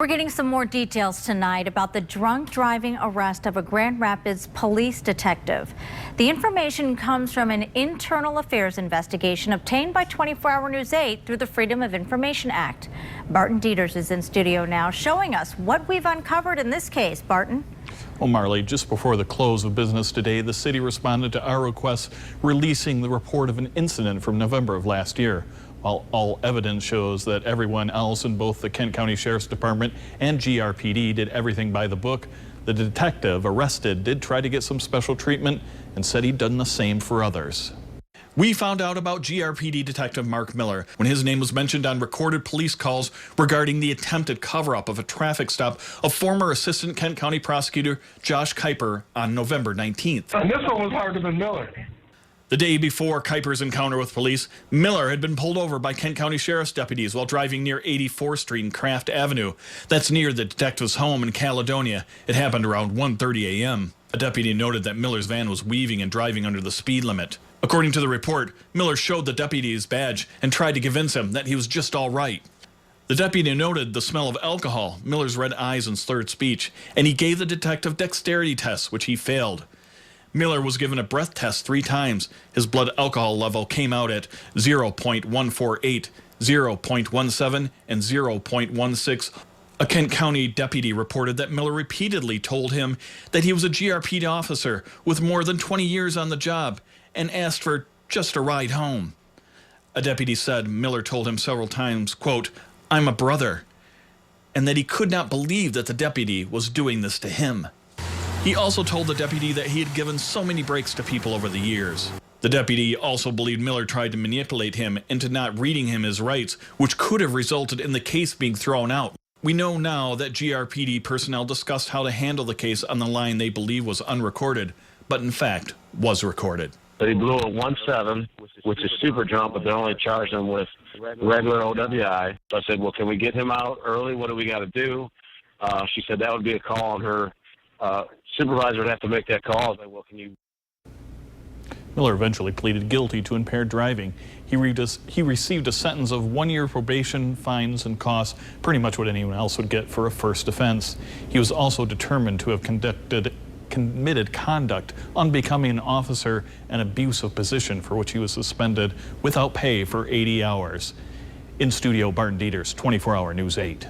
We're getting some more details tonight about the drunk driving arrest of a Grand Rapids police detective. The information comes from an internal affairs investigation obtained by 24 Hour News 8 through the Freedom of Information Act. Barton Dieters is in studio now showing us what we've uncovered in this case. Barton? Well, Marley, just before the close of business today, the city responded to our request, releasing the report of an incident from November of last year. While all evidence shows that everyone else in both the Kent County Sheriff's Department and GRPD did everything by the book, the detective arrested did try to get some special treatment and said he'd done the same for others. We found out about GRPD Detective Marc Miller when his name was mentioned on recorded police calls regarding the attempted cover-up of a traffic stop of former Assistant Kent County Prosecutor Josh Kuiper on November 19th. And this one was harder than Miller. The day before Kuiper's encounter with police, Miller had been pulled over by Kent County Sheriff's deputies while driving near 84th Street and Craft Avenue. That's near the detective's home in Caledonia. It happened around 1:30 a.m. A deputy noted that Miller's van was weaving and driving under the speed limit. According to the report, Miller showed the deputy his badge and tried to convince him that he was just all right. The deputy noted the smell of alcohol, Miller's red eyes, and slurred speech, and he gave the detective dexterity tests, which he failed. Miller was given a breath test 3 times. His blood alcohol level came out at 0.148, 0.17, and 0.16. A Kent County deputy reported that Miller repeatedly told him that he was a GRPD officer with more than 20 years on the job and asked for just a ride home. A deputy said Miller told him several times, quote, "I'm a brother," and that he could not believe that the deputy was doing this to him. He also told the deputy that he had given so many breaks to people over the years. The deputy also believed Miller tried to manipulate him into not reading him his rights, which could have resulted in the case being thrown out. We know now that GRPD personnel discussed how to handle the case on the line they believe was unrecorded, but in fact was recorded. He blew a 1.7, which is super drunk, but they only charged him with regular OWI. So I said, well, can we get him out early? What do we got to do? She said that would be a call on her. Supervisor would have to make that call. I was like, well, can you? Miller eventually pleaded guilty to impaired driving. He received a sentence of 1 year probation, fines, and costs, pretty much what anyone else would get for a first offense. He was also determined to have committed conduct unbecoming an officer and abuse of position, for which he was suspended without pay for 80 hours. In studio, Barton Dieters, 24 Hour News 8.